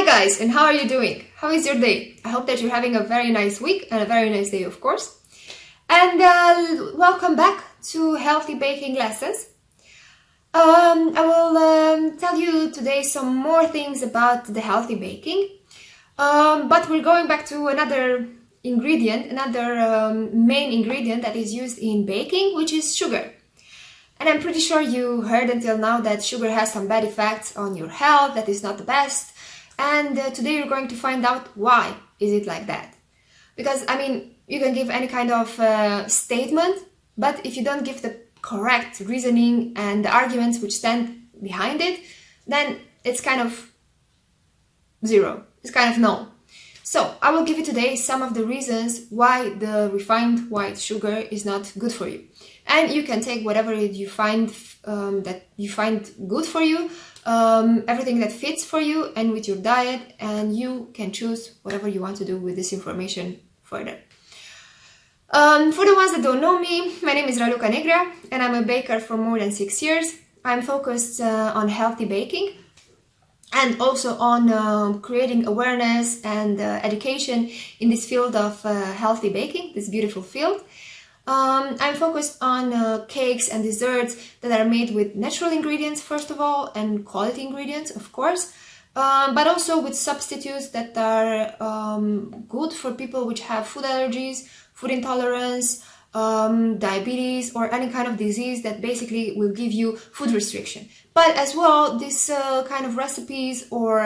Hi guys, and how are you doing? How is your day? I hope that you're having a very nice week and a very nice day, of course. And welcome back to Healthy Baking Lessons. I will tell you today some more things about the healthy baking, but we're going back to another ingredient, main ingredient that is used in baking, which is sugar. And I'm pretty sure you heard until now that sugar has some bad effects on your health, that is not the best. And today you're going to find out why is it like that. Because, I mean, you can give any kind of statement, but if you don't give the correct reasoning and the arguments which stand behind it, then it's kind of zero. It's kind of null. So I will give you today some of the reasons why the refined white sugar is not good for you. And you can take whatever you find that you find good for you, everything that fits for you and with your diet, and you can choose whatever you want to do with this information further. For the ones that don't know me, my name is Raluca Negra and I'm a baker for more than 6 years. I'm focused on healthy baking and also on creating awareness and education in this field of healthy baking, this beautiful field. I'm focused on cakes and desserts that are made with natural ingredients, first of all, and quality ingredients, of course, but also with substitutes that are good for people which have food allergies, food intolerance, diabetes, or any kind of disease that basically will give you food restriction. But as well, these kind of recipes or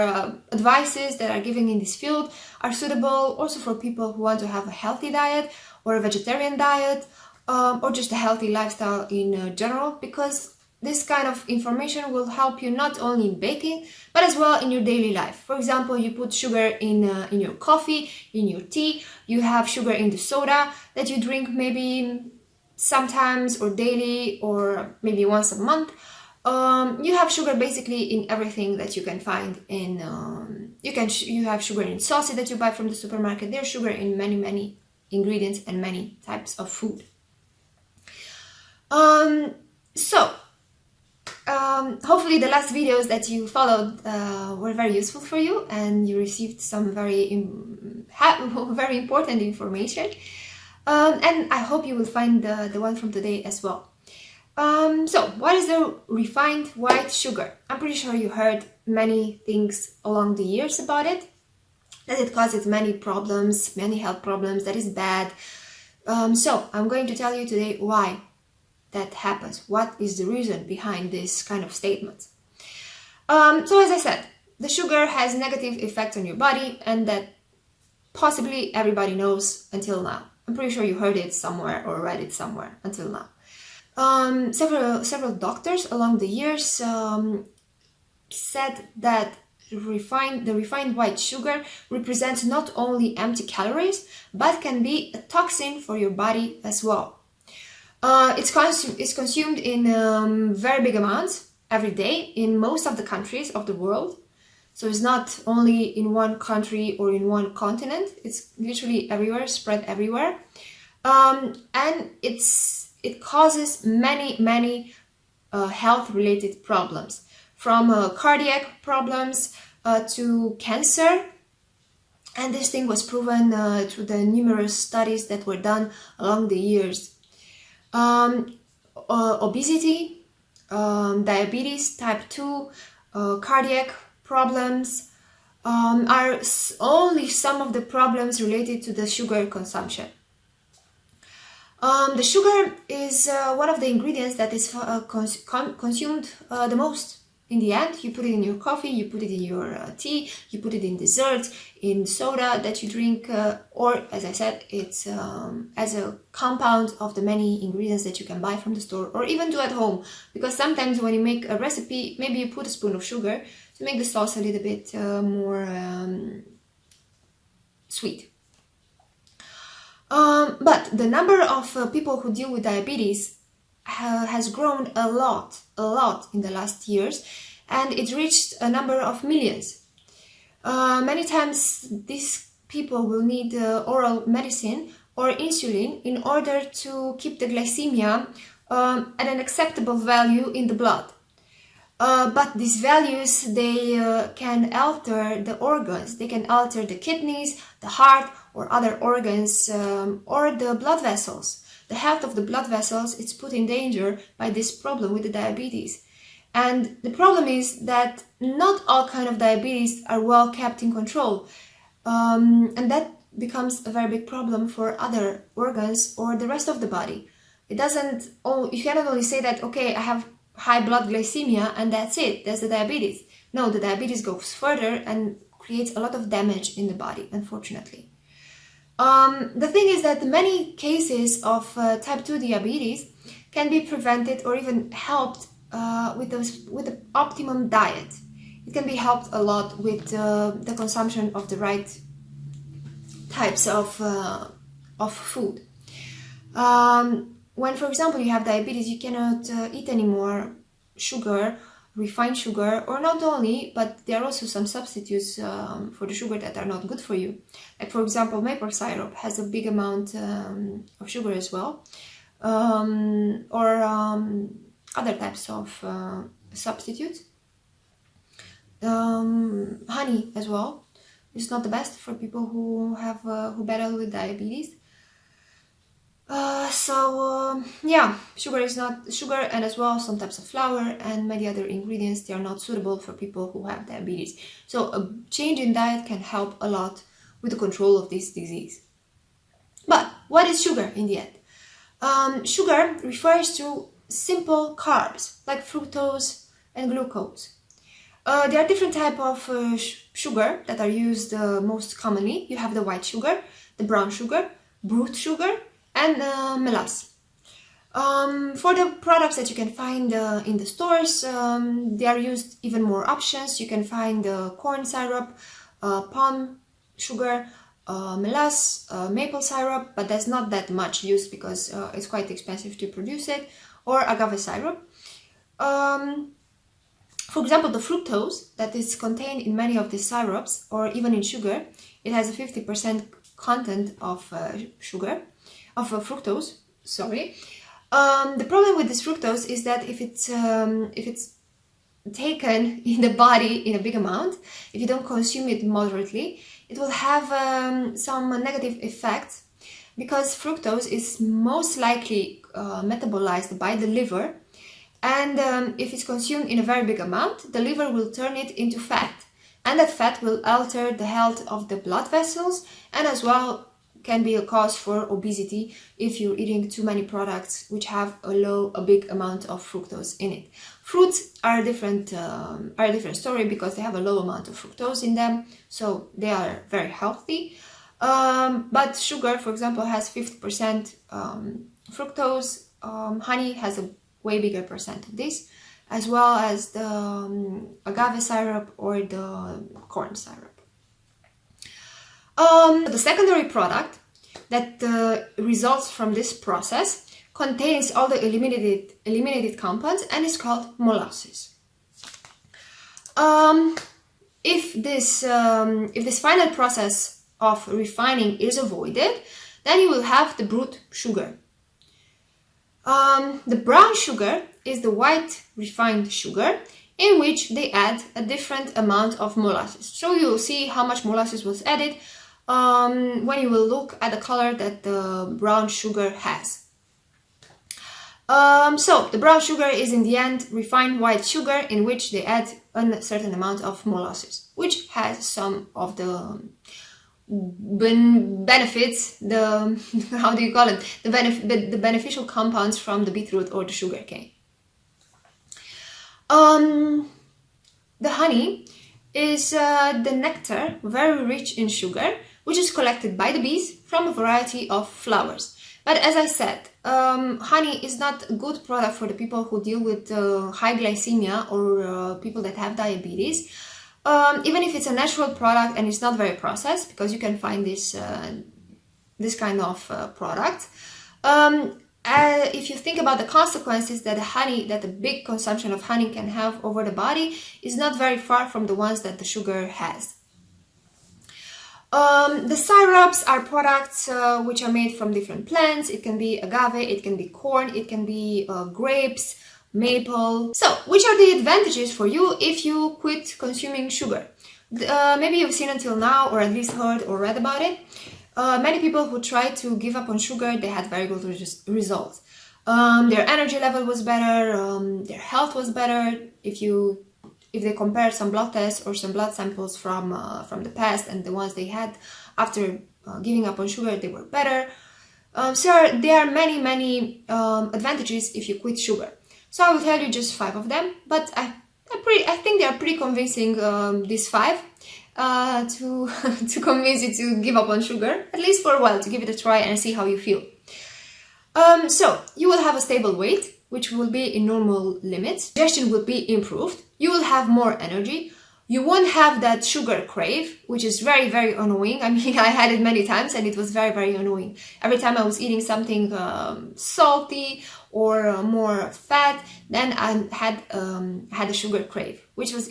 advices that are given in this field are suitable also for people who want to have a healthy diet or a vegetarian diet, or just a healthy lifestyle in general, because this kind of information will help you not only in baking, but as well in your daily life. For example, you put sugar in your coffee, in your tea, you have sugar in the soda that you drink maybe sometimes or daily or maybe once a month. You have sugar basically in everything that you can find in, you have sugar in sausage that you buy from the supermarket. There's sugar in many ingredients and many types of food. Hopefully the last videos that you followed were very useful for you and you received some very important information. And I hope you will find the one from today as well. So what is the refined white sugar? I'm pretty sure you heard many things along the years about it, that it causes many problems, many health problems, that is bad. So I'm going to tell you today why that happens. What is the reason behind this kind of statements? So as I said, the sugar has negative effects on your body, and that possibly everybody knows until now. I'm pretty sure you heard it somewhere or read it somewhere until now. Several doctors along the years said that the refined white sugar represents not only empty calories, but can be a toxin for your body as well. It's consumed in very big amounts every day in most of the countries of the world. So it's not only in one country or in one continent, it's literally everywhere, spread everywhere. And it causes many health-related problems, from cardiac problems to cancer. And this thing was proven through the numerous studies that were done along the years. Obesity, diabetes type 2, cardiac problems are only some of the problems related to the sugar consumption. The sugar is one of the ingredients that is consumed the most. In the end, you put it in your coffee, you put it in your tea, you put it in desserts, in soda that you drink, or as I said, it's as a compound of the many ingredients that you can buy from the store or even do at home. Because sometimes when you make a recipe, maybe you put a spoon of sugar to make the sauce a little bit more sweet. But the number of people who deal with diabetes has grown a lot in the last years, and it reached a number of millions. Many times these people will need oral medicine or insulin in order to keep the glycemia at an acceptable value in the blood. But these values, they can alter the organs. They can alter the kidneys, the heart, or other organs, or the blood vessels. The health of the blood vessels is put in danger by this problem with the diabetes. And the problem is that not all kind of diabetes are well kept in control. And that becomes a very big problem for other organs or the rest of the body. It doesn't, you cannot only say that, okay, I have high blood glycemia and that's it, that's the diabetes. No, the diabetes goes further and creates a lot of damage in the body, unfortunately. The thing is that many cases of type 2 diabetes can be prevented or even helped with the optimum diet. It can be helped a lot with the consumption of the right types of food. When, for example, you have diabetes, you cannot eat anymore sugar, refined sugar, or not only, but there are also some substitutes for the sugar that are not good for you. Like, for example, maple syrup has a big amount of sugar as well, or other types of substitutes. Honey as well is not the best for people who have who battle with diabetes. Yeah, sugar is not sugar, and as well some types of flour and many other ingredients, they are not suitable for people who have diabetes. So a change in diet can help a lot with the control of this disease. But what is sugar in the end? Sugar refers to simple carbs like fructose and glucose. There are different types of sugar that are used most commonly. You have the white sugar, the brown sugar, brute sugar, and molasses. For the products that you can find in the stores, they are used even more options. You can find corn syrup, palm sugar, molasses, maple syrup, but there's not that much used because it's quite expensive to produce it, or agave syrup. For example, the fructose that is contained in many of these syrups, or even in sugar, it has a 50% content of fructose. Sorry. The problem with this fructose is that if it's taken in the body in a big amount, if you don't consume it moderately, it will have some negative effects, because fructose is most likely metabolized by the liver, and if it's consumed in a very big amount, the liver will turn it into fat, and that fat will alter the health of the blood vessels, and as well can be a cause for obesity if you're eating too many products which have a big amount of fructose in it. Fruits are a different story, because they have a low amount of fructose in them, so they are very healthy. But sugar, for example, has 50% fructose. Honey has a way bigger percent of this, as well as the agave syrup or the corn syrup. The secondary product that results from this process contains all the eliminated compounds and is called molasses. If this final process of refining is avoided, then you will have the brute sugar. The brown sugar is the white refined sugar, in which they add a different amount of molasses. So you will see how much molasses was added when you will look at the color that the brown sugar has. So the brown sugar is in the end refined white sugar, in which they add a certain amount of molasses, which has some of the benefits, how do you call it, the beneficial compounds from the beetroot or the sugar cane. The honey is the nectar, very rich in sugar, which is collected by the bees from a variety of flowers. But as I said, honey is not a good product for the people who deal with high glycemia or people that have diabetes. Even if it's a natural product and it's not very processed, because you can find this kind of product. If you think about the consequences that the big consumption of honey can have over the body, is not very far from the ones that the sugar has. The syrups are products which are made from different plants. It can be agave, it can be corn, it can be grapes, maple. So, which are the advantages for you if you quit consuming sugar? Maybe you've seen until now, or at least heard or read about it. Many people who tried to give up on sugar, they had very good results. Their energy level was better, their health was better. If they compare some blood tests or some blood samples from the past and the ones they had after giving up on sugar, they were better. So there are many advantages if you quit sugar. So I will tell you just 5 of them, but I think they are pretty convincing, these 5, to to convince you to give up on sugar, at least for a while, to give it a try and see how you feel. So you will have a stable weight, which will be in normal limits. Digestion will be improved. You will have more energy. You won't have that sugar crave, which is very annoying. I mean, I had it many times and it was very annoying. Every time I was eating something salty or more fat, then I had a sugar crave, which was,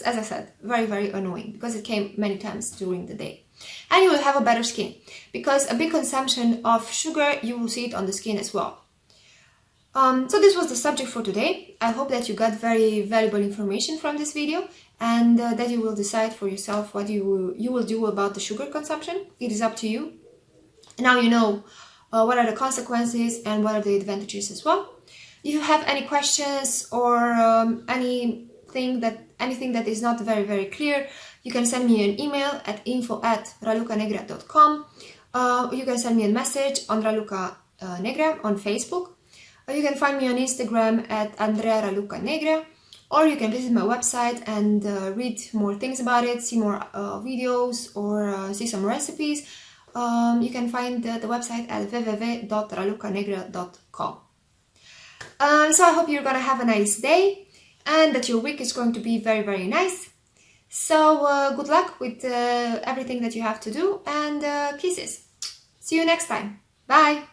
as I said, very annoying because it came many times during the day. And you will have a better skin because a big consumption of sugar, you will see it on the skin as well. So this was the subject for today. I hope that you got very valuable information from this video and that you will decide for yourself what you will do about the sugar consumption. It is up to you. Now you know what are the consequences and what are the advantages as well. If you have any questions or anything that is not very clear, you can send me an email at info@ralucanegra.com. You can send me a message on Raluca Negra on Facebook. You can find me on Instagram at Andrea Raluca Negra, or you can visit my website and read more things about it, see more videos, or see some recipes. You can find the website at www.ralucanegra.com. So I hope you're gonna have a nice day and that your week is going to be very nice. So good luck with everything that you have to do, and kisses. See you next time. Bye!